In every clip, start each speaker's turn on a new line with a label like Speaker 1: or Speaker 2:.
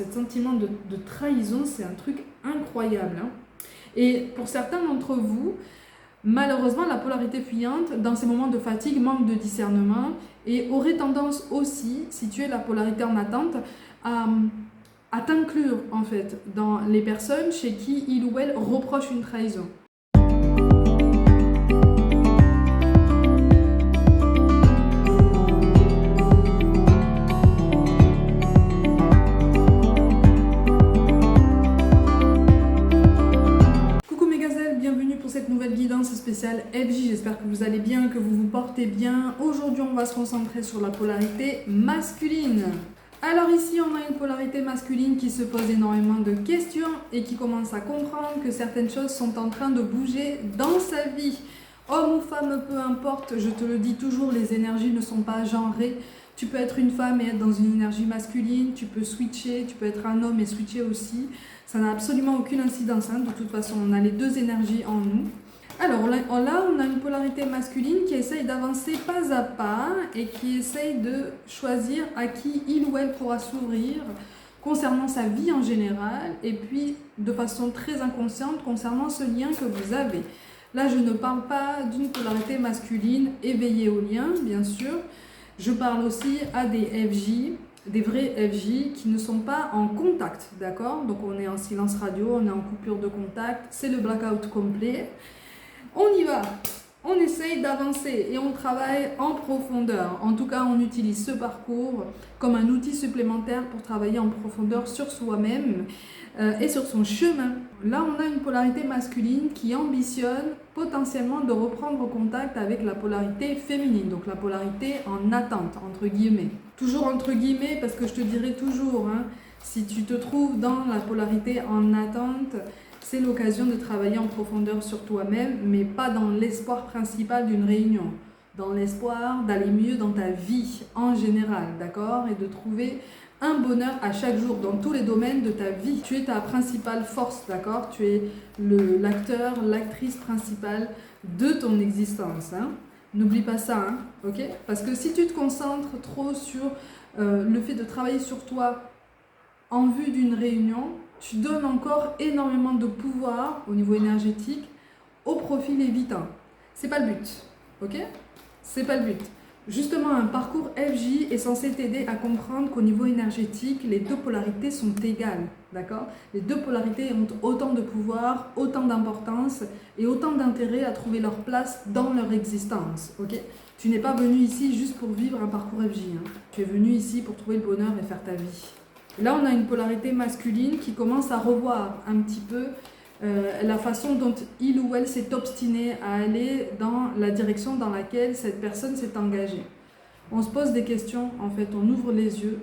Speaker 1: Ce sentiment de trahison, c'est un truc incroyable. Hein. Et pour certains d'entre vous, malheureusement, la polarité fuyante, dans ces moments de fatigue, manque de discernement et aurait tendance aussi, si tu es la polarité en attente, à t'inclure en fait dans les personnes chez qui il ou elle reproche une trahison. Cette nouvelle guidance spéciale FJ, j'espère que vous allez bien, que vous vous portez bien. Aujourd'hui, on va se concentrer sur la polarité masculine. Alors ici, on a une polarité masculine qui se pose énormément de questions et qui commence à comprendre que certaines choses sont en train de bouger dans sa vie. Homme ou femme, peu importe, je te le dis toujours, les énergies ne sont pas genrées. Tu peux être une femme et être dans une énergie masculine, tu peux switcher, tu peux être un homme et switcher aussi. Ça n'a absolument aucune incidence, hein. De toute façon, on a les deux énergies en nous. Alors là, on a une polarité masculine qui essaye d'avancer pas à pas et qui essaye de choisir à qui il ou elle pourra s'ouvrir concernant sa vie en général et puis de façon très inconsciente concernant ce lien que vous avez. Là, je ne parle pas d'une polarité masculine éveillée au lien, bien sûr. Je parle aussi à des FJ, des vrais FJ qui ne sont pas en contact, d'accord? Donc on est en silence radio, on est en coupure de contact, c'est le blackout complet. On y va, on essaye d'avancer et on travaille en profondeur. En tout cas, on utilise ce parcours comme un outil supplémentaire pour travailler en profondeur sur soi-même et sur son chemin. Là, on a une polarité masculine qui ambitionne potentiellement de reprendre contact avec la polarité féminine, donc la polarité en attente, entre guillemets. Toujours entre guillemets, parce que je te dirai toujours, hein, si tu te trouves dans la polarité en attente, c'est l'occasion de travailler en profondeur sur toi-même, mais pas dans l'espoir principal d'une réunion, dans l'espoir d'aller mieux dans ta vie en général, d'accord? Et de trouver un bonheur à chaque jour dans tous les domaines de ta vie. Tu es ta principale force, d'accord? Tu es l'acteur, l'actrice principale de ton existence, hein? N'oublie pas ça, hein, ok? Parce que si tu te concentres trop sur le fait de travailler sur toi en vue d'une réunion, tu donnes encore énormément de pouvoir au niveau énergétique au profil évitant. C'est pas le but, ok? C'est pas le but. Justement, un parcours FJ est censé t'aider à comprendre qu'au niveau énergétique, les deux polarités sont égales, d'accord? Les deux polarités ont autant de pouvoir, autant d'importance et autant d'intérêt à trouver leur place dans leur existence, ok? Tu n'es pas venu ici juste pour vivre un parcours FJ, hein. Tu es venu ici pour trouver le bonheur et faire ta vie. Là, on a une polarité masculine qui commence à revoir un petit peu la façon dont il ou elle s'est obstiné à aller dans la direction dans laquelle cette personne s'est engagée. On se pose des questions, en fait, on ouvre les yeux.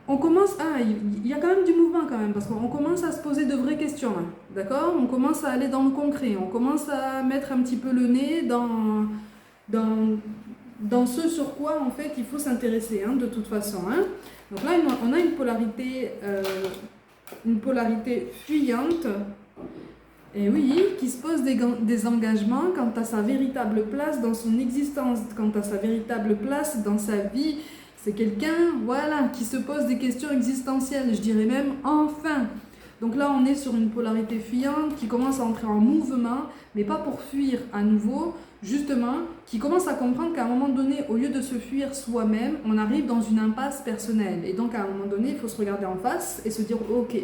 Speaker 1: On commence, il y a quand même du mouvement quand même, parce qu'on commence à se poser de vraies questions, hein, d'accord? On commence à aller dans le concret, on commence à mettre un petit peu le nez dans ce sur quoi, en fait, il faut s'intéresser, hein, de toute façon, hein. Donc là, on a une polarité fuyante, et oui, qui se pose des engagements quant à sa véritable place dans son existence, quant à sa véritable place dans sa vie. C'est quelqu'un, voilà, qui se pose des questions existentielles, je dirais même enfin. Donc là, on est sur une polarité fuyante qui commence à entrer en mouvement, mais pas pour fuir à nouveau, justement, qui commence à comprendre qu'à un moment donné, au lieu de se fuir soi-même, on arrive dans une impasse personnelle. Et donc, à un moment donné, il faut se regarder en face et se dire, ok,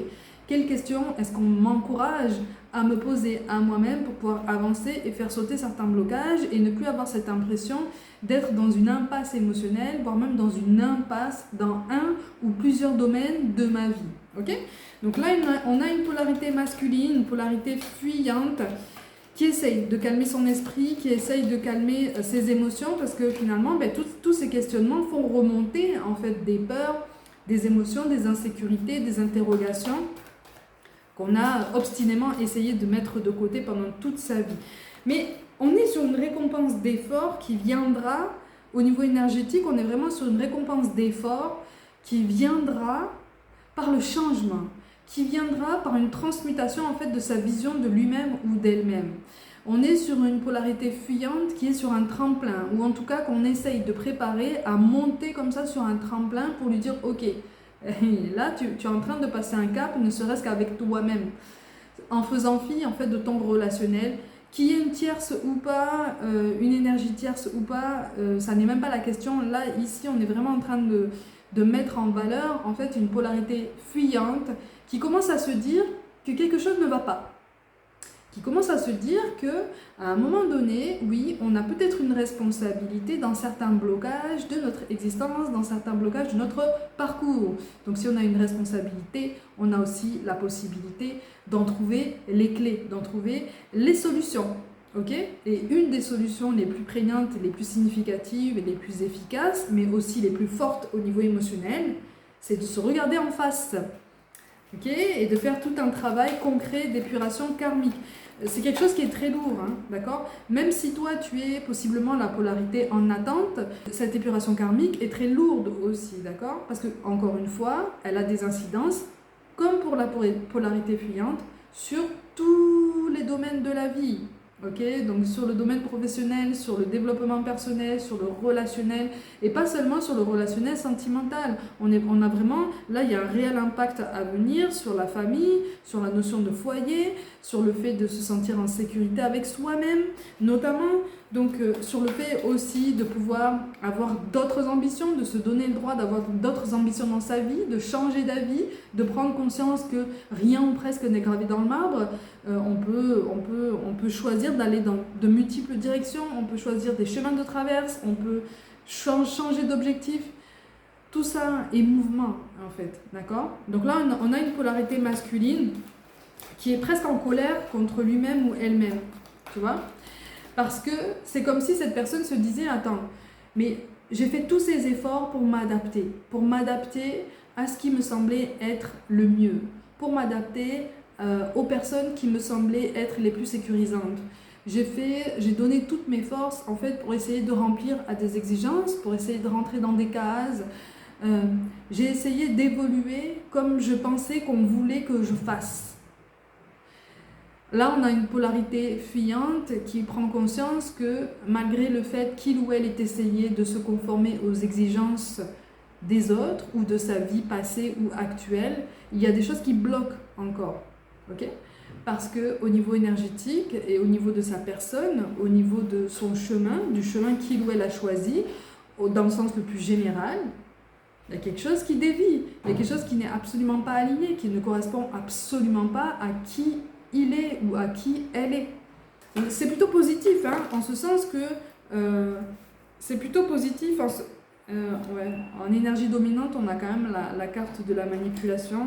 Speaker 1: quelle question est-ce qu'on m'encourage à me poser à moi-même pour pouvoir avancer et faire sauter certains blocages et ne plus avoir cette impression d'être dans une impasse émotionnelle, voire même dans une impasse dans un ou plusieurs domaines de ma vie. Ok ? Donc là, on a une polarité masculine, une polarité fuyante qui essaye de calmer son esprit, qui essaye de calmer ses émotions parce que finalement, tous ces questionnements font remonter en fait des peurs, des émotions, des insécurités, des interrogations qu'on a obstinément essayé de mettre de côté pendant toute sa vie. Mais on est sur une récompense d'effort qui viendra, au niveau énergétique, on est vraiment sur une récompense d'effort qui viendra par le changement, qui viendra par une transmutation en fait de sa vision de lui-même ou d'elle-même. On est sur une polarité fuyante qui est sur un tremplin, ou en tout cas qu'on essaye de préparer à monter comme ça sur un tremplin pour lui dire « Ok, Et là, tu es en train de passer un cap, ne serait-ce qu'avec toi-même, en faisant fi en fait de ton relationnel, qu'il y ait une tierce ou pas, une énergie tierce ou pas, ça n'est même pas la question. Là, ici, on est vraiment en train de mettre en valeur en fait une polarité fuyante qui commence à se dire que quelque chose ne va pas. Qui commence à se dire que à un moment donné, oui, on a peut-être une responsabilité dans certains blocages de notre existence, dans certains blocages de notre parcours. Donc si on a une responsabilité, on a aussi la possibilité d'en trouver les clés, d'en trouver les solutions. Ok ? Et une des solutions les plus prégnantes, les plus significatives et les plus efficaces, mais aussi les plus fortes au niveau émotionnel, c'est de se regarder en face. Okay, et de faire tout un travail concret d'épuration karmique. C'est quelque chose qui est très lourd, hein, d'accord ? Même si toi tu es possiblement la polarité en attente, cette épuration karmique est très lourde aussi, d'accord ? Parce que, encore une fois, elle a des incidences, comme pour la polarité fuyante, sur tous les domaines de la vie. Okay, donc sur le domaine professionnel, sur le développement personnel, sur le relationnel, et pas seulement sur le relationnel sentimental. On a vraiment, là il y a un réel impact à venir sur la famille, sur la notion de foyer, sur le fait de se sentir en sécurité avec soi-même, notamment, donc sur le fait aussi de pouvoir avoir d'autres ambitions, de se donner le droit d'avoir d'autres ambitions dans sa vie, de changer d'avis, de prendre conscience que rien ou presque n'est gravé dans le marbre. On peut choisir d'aller dans de multiples directions, on peut choisir des chemins de traverse, on peut changer d'objectif. Tout ça est mouvement, en fait, d'accord ? Donc là, on a une polarité masculine qui est presque en colère contre lui-même ou elle-même, tu vois ? Parce que c'est comme si cette personne se disait, attends, mais j'ai fait tous ces efforts pour m'adapter à ce qui me semblait être le mieux, pour m'adapter aux personnes qui me semblaient être les plus sécurisantes. J'ai donné toutes mes forces en fait pour essayer de remplir à des exigences, pour essayer de rentrer dans des cases. J'ai essayé d'évoluer comme je pensais qu'on voulait que je fasse. Là, on a une polarité fuyante qui prend conscience que malgré le fait qu'il ou elle ait essayé de se conformer aux exigences des autres ou de sa vie passée ou actuelle, il y a des choses qui bloquent encore. Okay ? Parce qu'au niveau énergétique et au niveau de sa personne, au niveau de son chemin, du chemin qu'il ou elle a choisi, dans le sens le plus général, il y a quelque chose qui dévie, il y a quelque chose qui n'est absolument pas aligné, qui ne correspond absolument pas à qui il est ou à qui elle est. C'est plutôt positif, hein, en ce sens que c'est plutôt positif. En énergie dominante, on a quand même la carte de la manipulation.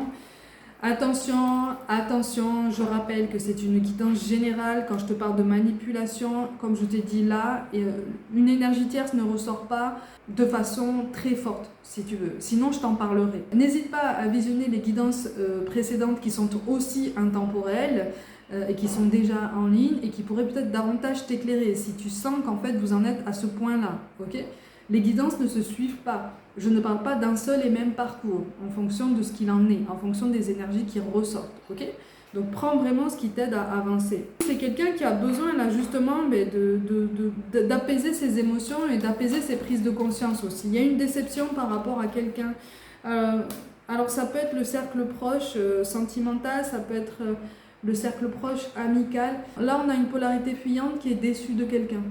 Speaker 1: Attention, je rappelle que c'est une guidance générale. Quand je te parle de manipulation, comme je t'ai dit là, une énergie tierce ne ressort pas de façon très forte, si tu veux. Sinon, je t'en parlerai. N'hésite pas à visionner les guidances précédentes qui sont aussi intemporelles et qui sont déjà en ligne et qui pourraient peut-être davantage t'éclairer si tu sens qu'en fait vous en êtes à ce point-là. Okay ? Les guidances ne se suivent pas. Je ne parle pas d'un seul et même parcours, en fonction de ce qu'il en est, en fonction des énergies qui ressortent. Okay ? Donc prends vraiment ce qui t'aide à avancer. C'est quelqu'un qui a besoin là justement d'apaiser ses émotions et d'apaiser ses prises de conscience aussi. Il y a une déception par rapport à quelqu'un. Alors ça peut être le cercle proche sentimental, ça peut être le cercle proche amical. Là on a une polarité fuyante qui est déçue de quelqu'un.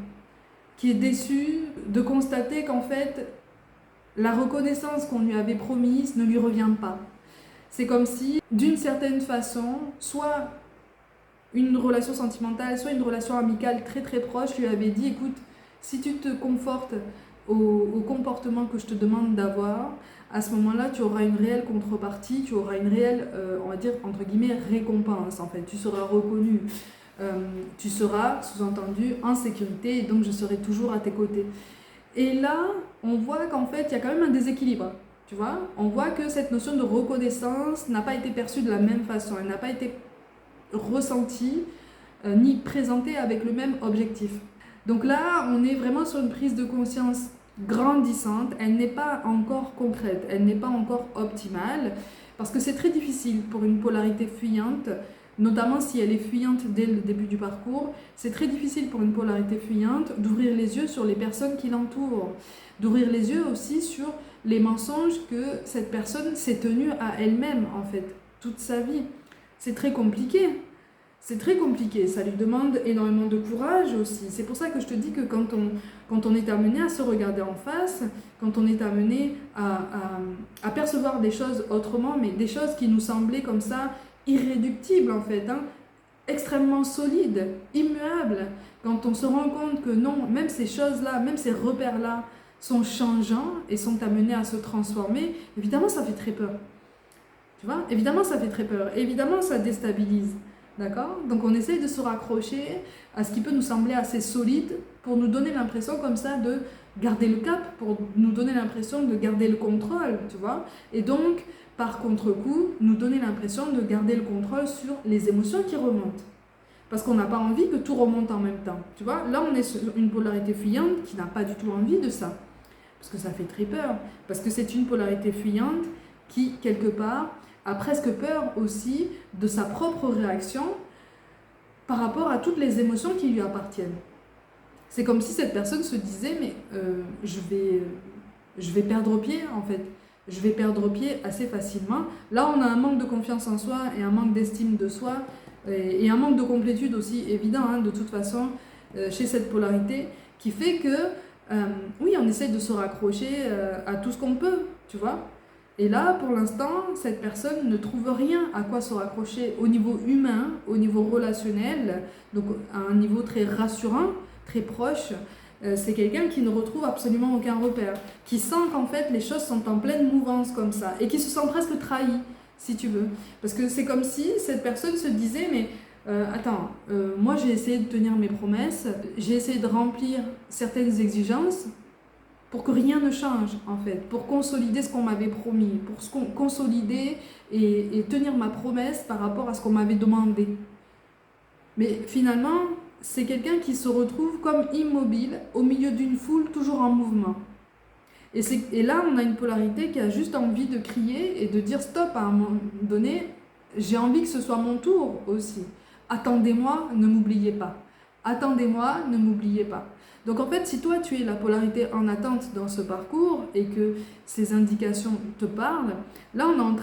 Speaker 1: Qui est déçu de constater qu'en fait, la reconnaissance qu'on lui avait promise ne lui revient pas. C'est comme si, d'une certaine façon, soit une relation sentimentale, soit une relation amicale très très proche lui avait dit, écoute, si tu te confortes au comportement que je te demande d'avoir, à ce moment-là, tu auras une réelle contrepartie, tu auras une réelle, on va dire, entre guillemets, récompense, en fait. Tu seras reconnu. Tu seras, sous-entendu, en sécurité et donc je serai toujours à tes côtés. Et là, on voit qu'en fait, il y a quand même un déséquilibre, tu vois. On voit que cette notion de reconnaissance n'a pas été perçue de la même façon, elle n'a pas été ressentie ni présentée avec le même objectif. Donc là, on est vraiment sur une prise de conscience grandissante, elle n'est pas encore concrète, elle n'est pas encore optimale, parce que c'est très difficile pour une polarité fuyante, notamment si elle est fuyante dès le début du parcours, c'est très difficile pour une polarité fuyante d'ouvrir les yeux sur les personnes qui l'entourent, d'ouvrir les yeux aussi sur les mensonges que cette personne s'est tenue à elle-même, en fait, toute sa vie. C'est très compliqué. C'est très compliqué, ça lui demande énormément de courage aussi. C'est pour ça que je te dis que quand on est amené à se regarder en face, quand on est amené à percevoir des choses autrement, mais des choses qui nous semblaient comme ça irréductibles en fait, hein, extrêmement solides, immuables, quand on se rend compte que non, même ces choses-là, même ces repères-là sont changeants et sont amenés à se transformer, évidemment ça fait très peur. Tu vois, évidemment ça fait très peur, évidemment ça déstabilise. D'accord? Donc on essaye de se raccrocher à ce qui peut nous sembler assez solide pour nous donner l'impression comme ça de garder le cap, pour nous donner l'impression de garder le contrôle, tu vois? Et donc, par contre-coup, nous donner l'impression de garder le contrôle sur les émotions qui remontent. Parce qu'on n'a pas envie que tout remonte en même temps, tu vois? Là, on est sur une polarité fuyante qui n'a pas du tout envie de ça. Parce que ça fait très peur. Parce que c'est une polarité fuyante qui, quelque part, a presque peur aussi de sa propre réaction par rapport à toutes les émotions qui lui appartiennent. C'est comme si cette personne se disait mais je vais perdre pied en fait. Je vais perdre pied assez facilement. Là on a un manque de confiance en soi et un manque d'estime de soi et un manque de complétude aussi évident hein, de toute façon chez cette polarité qui fait que oui on essaye de se raccrocher à tout ce qu'on peut, tu vois. Et là, pour l'instant, cette personne ne trouve rien à quoi se raccrocher au niveau humain, au niveau relationnel, donc à un niveau très rassurant, très proche. C'est quelqu'un qui ne retrouve absolument aucun repère, qui sent qu'en fait les choses sont en pleine mouvance comme ça, et qui se sent presque trahi, si tu veux. Parce que c'est comme si cette personne se disait, mais attends, moi j'ai essayé de tenir mes promesses, j'ai essayé de remplir certaines exigences, pour que rien ne change, en fait, pour consolider ce qu'on m'avait promis, pour consolider et tenir ma promesse par rapport à ce qu'on m'avait demandé. Mais finalement, c'est quelqu'un qui se retrouve comme immobile, au milieu d'une foule, toujours en mouvement. Et là, on a une polarité qui a juste envie de crier et de dire stop à un moment donné, j'ai envie que ce soit mon tour aussi. Attendez-moi, ne m'oubliez pas. Attendez-moi, ne m'oubliez pas. Donc en fait, si toi tu es la polarité en attente dans ce parcours et que ces indications te parlent, là on est en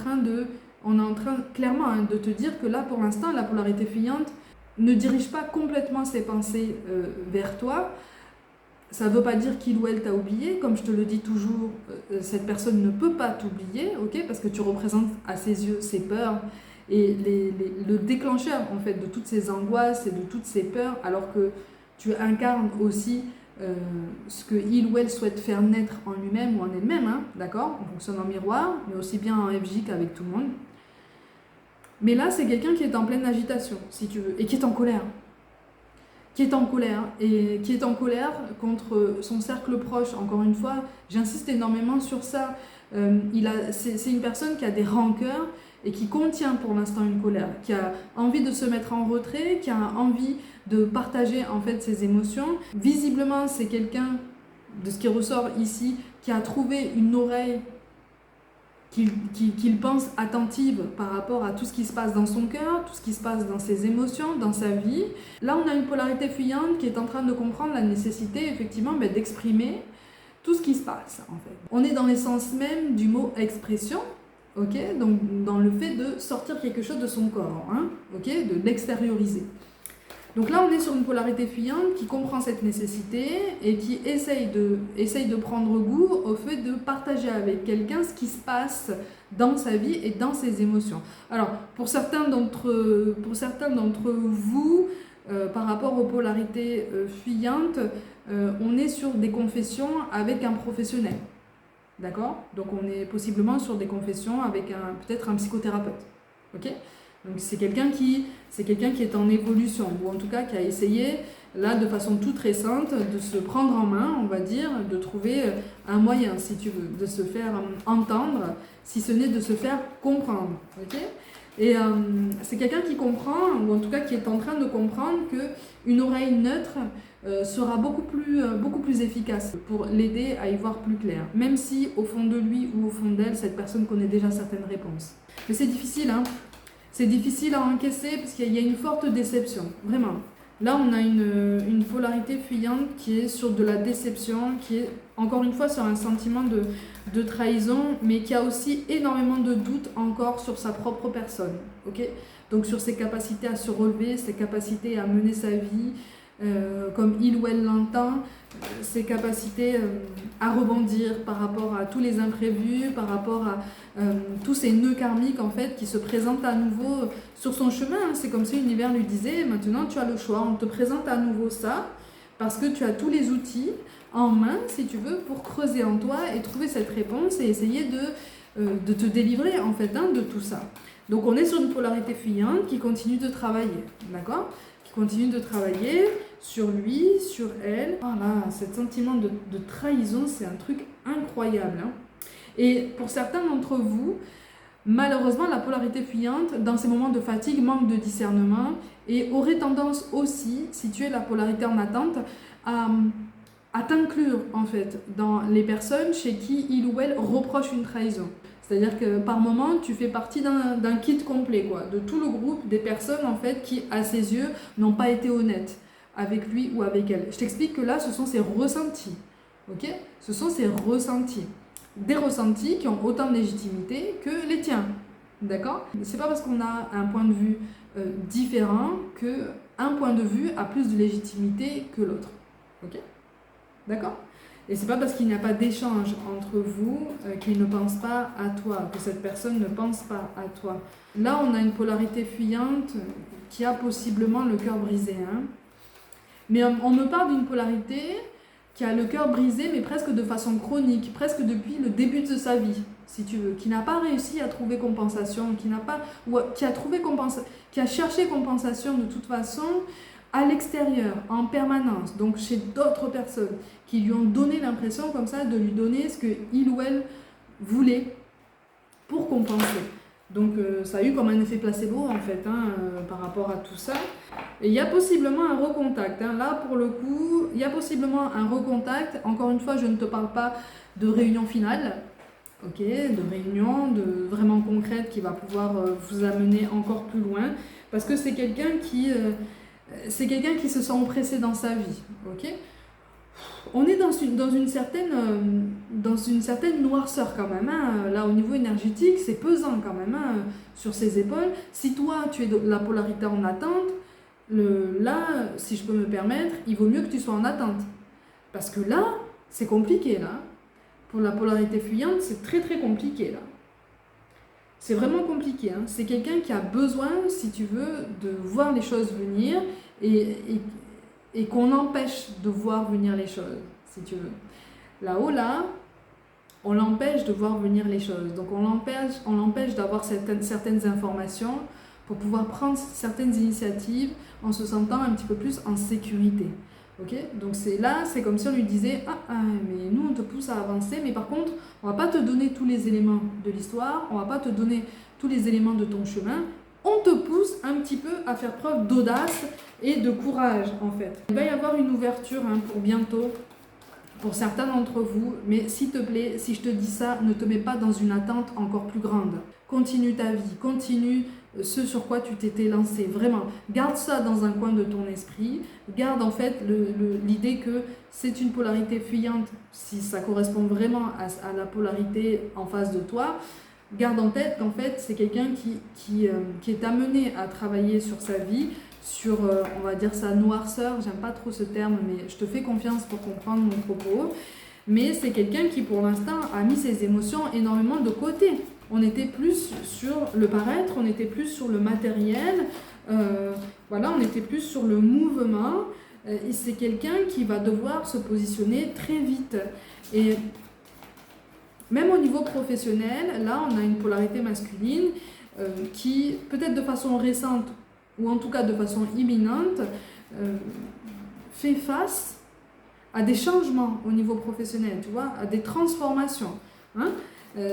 Speaker 1: train clairement hein, de te dire que là pour l'instant la polarité fuyante ne dirige pas complètement ses pensées vers toi. Ça ne veut pas dire qu'il ou elle t'a oublié, comme je te le dis toujours, cette personne ne peut pas t'oublier, ok, parce que tu représentes à ses yeux ses peurs et le déclencheur en fait de toutes ces angoisses et de toutes ces peurs, alors que tu incarnes aussi ce qu'il ou elle souhaite faire naître en lui-même ou en elle-même, hein, d'accord? On fonctionne en miroir, mais aussi bien en FJ qu'avec tout le monde. Mais là, c'est quelqu'un qui est en pleine agitation, si tu veux, et qui est en colère. Qui est en colère contre son cercle proche. Encore une fois, j'insiste énormément sur ça. C'est une personne qui a des rancœurs et qui contient pour l'instant une colère, qui a envie de se mettre en retrait, qui a envie de partager en fait ses émotions. Visiblement, c'est quelqu'un, de ce qui ressort ici, qui a trouvé une oreille qu'il pense attentive par rapport à tout ce qui se passe dans son cœur, tout ce qui se passe dans ses émotions, dans sa vie. Là, on a une polarité fuyante qui est en train de comprendre la nécessité, effectivement, d'exprimer tout ce qui se passe, en fait. On est dans l'essence même du mot expression, ok? Donc, dans le fait de sortir quelque chose de son corps, hein? Ok? De l'extérioriser. Donc là, on est sur une polarité fuyante qui comprend cette nécessité et qui essaye de prendre goût au fait de partager avec quelqu'un ce qui se passe dans sa vie et dans ses émotions. Alors, pour certains d'entre vous, par rapport aux polarités fuyantes, on est sur des confessions avec un professionnel. D'accord? Donc, on est possiblement sur des confessions avec peut-être un psychothérapeute. Ok? Donc c'est quelqu'un qui est en évolution, ou en tout cas qui a essayé, là de façon toute récente, de se prendre en main, on va dire, de trouver un moyen, si tu veux, de se faire entendre, si ce n'est de se faire comprendre. Okay? Et c'est quelqu'un qui comprend, ou en tout cas qui est en train de comprendre qu'une oreille neutre sera beaucoup plus efficace pour l'aider à y voir plus clair, même si au fond de lui ou au fond d'elle, cette personne connaît déjà certaines réponses. Mais c'est difficile, hein. C'est difficile à encaisser parce qu'il y a une forte déception, vraiment. Là, on a une polarité fuyante qui est sur de la déception, qui est encore une fois sur un sentiment de trahison, mais qui a aussi énormément de doutes encore sur sa propre personne. Ok, donc sur ses capacités à se relever, ses capacités à mener sa vie comme il ou elle l'entend, ses capacités à rebondir par rapport à tous les imprévus, par rapport à tous ces nœuds karmiques en fait qui se présentent à nouveau sur son chemin. C'est comme si l'univers lui disait maintenant tu as le choix, on te présente à nouveau ça parce que tu as tous les outils en main si tu veux pour creuser en toi et trouver cette réponse et essayer de te délivrer en fait de tout ça. Donc on est sur une polarité fuyante qui continue de travailler, d'accord, qui continue de travailler sur lui, sur elle. Voilà, ce sentiment de trahison, c'est un truc incroyable. Et pour certains d'entre vous, malheureusement, la polarité fuyante, dans ces moments de fatigue, manque de discernement et aurait tendance aussi, si tu es la polarité en attente, à t'inclure en fait dans les personnes chez qui il ou elle reproche une trahison. C'est-à-dire que par moment, tu fais partie d'un kit complet, quoi, de tout le groupe des personnes en fait qui, à ses yeux, n'ont pas été honnêtes avec lui ou avec elle. Je t'explique que là, ce sont ses ressentis, ok? Ce sont ses ressentis. Des ressentis qui ont autant de légitimité que les tiens, d'accord? C'est pas parce qu'on a un point de vue différent que un point de vue a plus de légitimité que l'autre, ok? D'accord? Et c'est pas parce qu'il n'y a pas d'échange entre vous qu'il ne pense pas à toi, que cette personne ne pense pas à toi. Là, on a une polarité fuyante qui a possiblement le cœur brisé. Mais on me parle d'une polarité qui a le cœur brisé, mais presque de façon chronique, presque depuis le début de sa vie, si tu veux, qui n'a pas réussi à trouver compensation, qui a cherché compensation de toute façon à l'extérieur, en permanence, donc chez d'autres personnes qui lui ont donné l'impression comme ça de lui donner ce qu'il ou elle voulait pour compenser. Donc ça a eu comme un effet placebo en fait par rapport à tout ça. Et il y a possiblement un recontact. Là pour le coup, il y a possiblement un recontact. Encore une fois, je ne te parle pas de réunion finale, ok, de réunion vraiment concrète qui va pouvoir vous amener encore plus loin, parce que c'est quelqu'un qui se sent oppressé dans sa vie, ok. On est dans une certaine noirceur quand même. Là, au niveau énergétique, c'est pesant quand même sur ses épaules. Si toi, tu es de la polarité en attente, là, si je peux me permettre, il vaut mieux que tu sois en attente. Parce que là, c'est compliqué. Là. Pour la polarité fuyante, c'est très très compliqué. Là. C'est vraiment compliqué. C'est quelqu'un qui a besoin, si tu veux, de voir les choses venir et qu'on empêche de voir venir les choses, si tu veux. Là-haut, là, on l'empêche de voir venir les choses. Donc on l'empêche d'avoir certaines informations pour pouvoir prendre certaines initiatives en se sentant un petit peu plus en sécurité. Okay, donc c'est comme si on lui disait mais nous on te pousse à avancer, mais par contre on va pas te donner tous les éléments de l'histoire, on va pas te donner tous les éléments de ton chemin, on te pousse un petit peu à faire preuve d'audace et de courage en fait. Il va y avoir une ouverture pour bientôt pour certains d'entre vous, mais s'il te plaît, si je te dis ça, ne te mets pas dans une attente encore plus grande. Continue ta vie, continue ce sur quoi tu t'étais lancé, vraiment. Garde ça dans un coin de ton esprit, garde en fait l'idée que c'est une polarité fuyante, si ça correspond vraiment à la polarité en face de toi. Garde en tête qu'en fait c'est quelqu'un qui est amené à travailler sur sa vie, sur on va dire sa noirceur, j'aime pas trop ce terme mais je te fais confiance pour comprendre mon propos, mais c'est quelqu'un qui pour l'instant a mis ses émotions énormément de côté. On était plus sur le paraître, on était plus sur le matériel, voilà, on était plus sur le mouvement, et c'est quelqu'un qui va devoir se positionner très vite. Et même au niveau professionnel, là on a une polarité masculine qui, peut-être de façon récente, ou en tout cas de façon imminente, fait face à des changements au niveau professionnel, tu vois, à des transformations.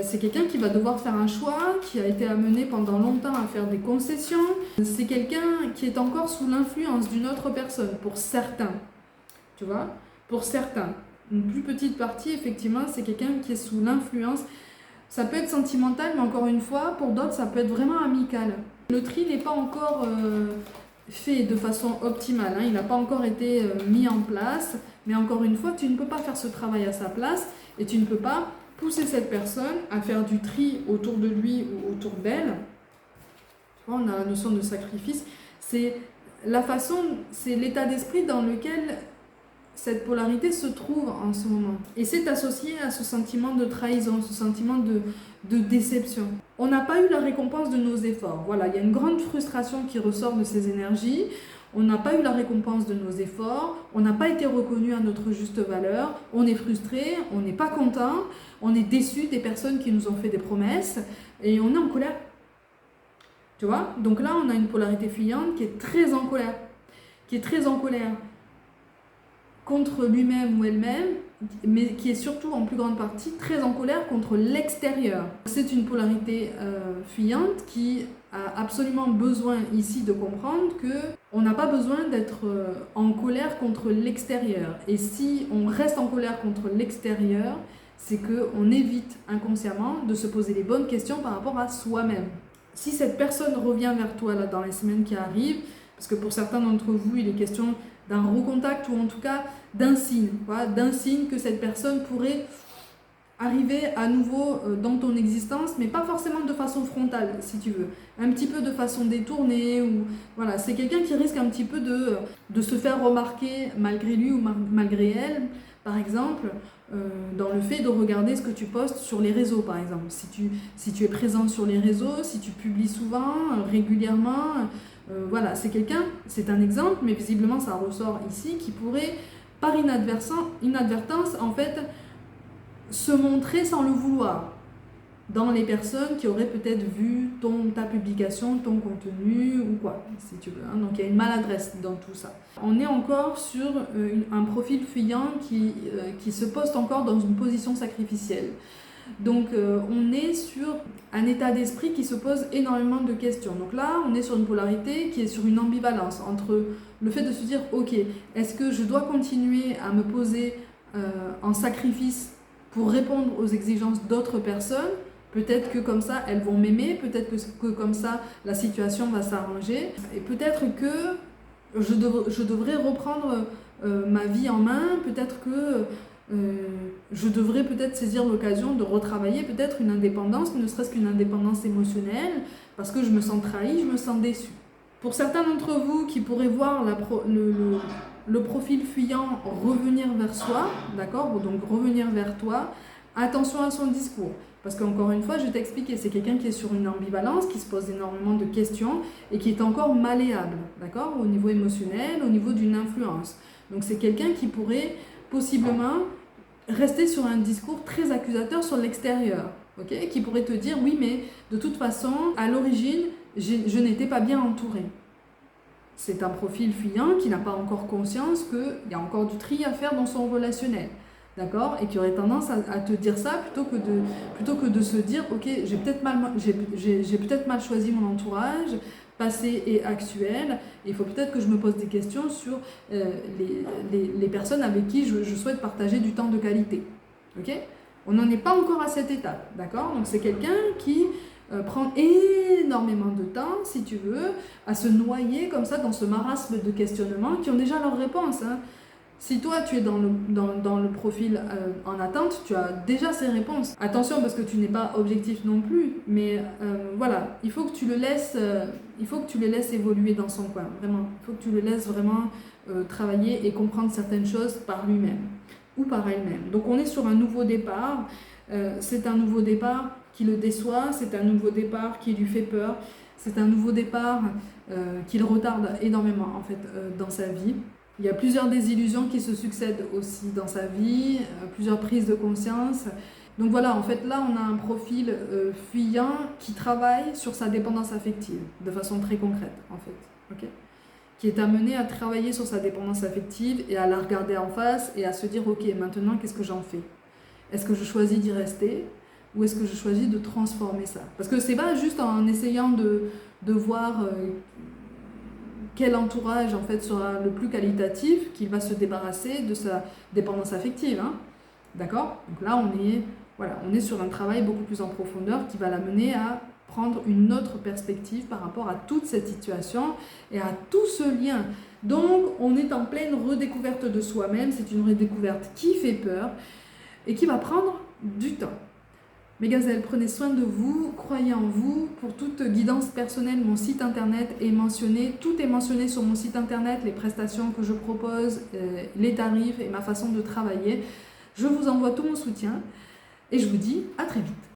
Speaker 1: C'est quelqu'un qui va devoir faire un choix, qui a été amené pendant longtemps à faire des concessions. C'est quelqu'un qui est encore sous l'influence d'une autre personne, pour certains, tu vois, pour certains. Une plus petite partie, effectivement, c'est quelqu'un qui est sous l'influence. Ça peut être sentimental, mais encore une fois, pour d'autres, ça peut être vraiment amical. Le tri n'est pas encore fait de façon optimale, hein. Il n'a pas encore été mis en place, mais encore une fois, tu ne peux pas faire ce travail à sa place et tu ne peux pas pousser cette personne à faire du tri autour de lui ou autour d'elle. On a la notion de sacrifice, c'est la façon, c'est l'état d'esprit dans lequel cette polarité se trouve en ce moment. Et c'est associé à ce sentiment de trahison, ce sentiment de déception. On n'a pas eu la récompense de nos efforts. Voilà, il y a une grande frustration qui ressort de ces énergies. On n'a pas eu la récompense de nos efforts, on n'a pas été reconnu à notre juste valeur, on est frustré, on n'est pas content, on est déçu des personnes qui nous ont fait des promesses et on est en colère. Tu vois? Donc là, on a une polarité fuyante qui est très en colère, contre lui-même ou elle-même, mais qui est surtout en plus grande partie très en colère contre l'extérieur. C'est une polarité fuyante qui a absolument besoin ici de comprendre que on n'a pas besoin d'être en colère contre l'extérieur. Et si on reste en colère contre l'extérieur, c'est qu'on évite inconsciemment de se poser les bonnes questions par rapport à soi-même. Si cette personne revient vers toi là, dans les semaines qui arrivent, parce que pour certains d'entre vous, il est question d'un recontact ou en tout cas d'un signe, que cette personne pourrait arriver à nouveau dans ton existence, mais pas forcément de façon frontale, si tu veux, un petit peu de façon détournée, ou voilà, c'est quelqu'un qui risque un petit peu de se faire remarquer malgré lui ou malgré elle, par exemple, dans le fait de regarder ce que tu postes sur les réseaux, par exemple. Si tu es présent sur les réseaux, si tu publies souvent, régulièrement, voilà, c'est un exemple, mais visiblement ça ressort ici, qui pourrait, par inadvertance, en fait, se montrer sans le vouloir dans les personnes qui auraient peut-être vu ta publication, ton contenu ou quoi, si tu veux. Hein. Donc il y a une maladresse dans tout ça. On est encore sur un profil fuyant qui se poste encore dans une position sacrificielle. Donc on est sur un état d'esprit qui se pose énormément de questions. Donc là, on est sur une polarité qui est sur une ambivalence entre le fait de se dire, ok, est-ce que je dois continuer à me poser en sacrifice pour répondre aux exigences d'autres personnes? Peut-être que comme ça, elles vont m'aimer, peut-être que comme ça, la situation va s'arranger. Et peut-être que je devrais reprendre ma vie en main, peut-être que je devrais peut-être saisir l'occasion de retravailler peut-être une indépendance, ne serait-ce qu'une indépendance émotionnelle, parce que je me sens trahie, je me sens déçue. Pour certains d'entre vous qui pourraient voir le profil fuyant revenir vers soi, d'accord, donc revenir vers toi, attention à son discours. Parce qu'encore une fois, je t'ai expliqué, c'est quelqu'un qui est sur une ambivalence, qui se pose énormément de questions et qui est encore malléable, d'accord, au niveau émotionnel, au niveau d'une influence. Donc c'est quelqu'un qui pourrait possiblement rester sur un discours très accusateur sur l'extérieur, ok, qui pourrait te dire, oui, mais de toute façon, à l'origine, je n'étais pas bien entourée. C'est un profil fuyant qui n'a pas encore conscience qu'il y a encore du tri à faire dans son relationnel. D'accord? Et qui aurait tendance à te dire ça plutôt que de se dire, ok, j'ai peut-être mal choisi mon entourage, passé et actuel, et il faut peut-être que je me pose des questions sur les personnes avec qui je souhaite partager du temps de qualité. Ok? On n'en est pas encore à cette étape, d'accord? Donc c'est quelqu'un qui prend énormément de temps, si tu veux, à se noyer comme ça dans ce marasme de questionnements qui ont déjà leur réponse, hein. Si toi tu es dans le profil en attente, tu as déjà ces réponses. Attention parce que tu n'es pas objectif non plus, mais voilà, il faut que tu le laisses évoluer dans son coin, vraiment. Il faut que tu le laisses vraiment travailler et comprendre certaines choses par lui-même ou par elle-même. Donc on est sur un nouveau départ, c'est un nouveau départ qui le déçoit, c'est un nouveau départ qui lui fait peur, c'est un nouveau départ qui le retarde énormément en fait dans sa vie. Il y a plusieurs désillusions qui se succèdent aussi dans sa vie, plusieurs prises de conscience. Donc voilà, en fait là on a un profil fuyant qui travaille sur sa dépendance affective de façon très concrète en fait, ok, qui est amené à travailler sur sa dépendance affective et à la regarder en face et à se dire ok, maintenant qu'est-ce que j'en fais? Est-ce que je choisis d'y rester ou est-ce que je choisis de transformer ça? Parce que c'est pas juste en essayant de voir quel entourage en fait sera le plus qualitatif qu'il va se débarrasser de sa dépendance affective, hein. D'accord? Donc là on est sur un travail beaucoup plus en profondeur qui va l'amener à prendre une autre perspective par rapport à toute cette situation et à tout ce lien. Donc, on est en pleine redécouverte de soi-même. C'est une redécouverte qui fait peur et qui va prendre du temps. Mes gazelles, prenez soin de vous, croyez en vous. Pour toute guidance personnelle, mon site internet est mentionné. Tout est mentionné sur mon site internet, les prestations que je propose, les tarifs et ma façon de travailler. Je vous envoie tout mon soutien et je vous dis à très vite.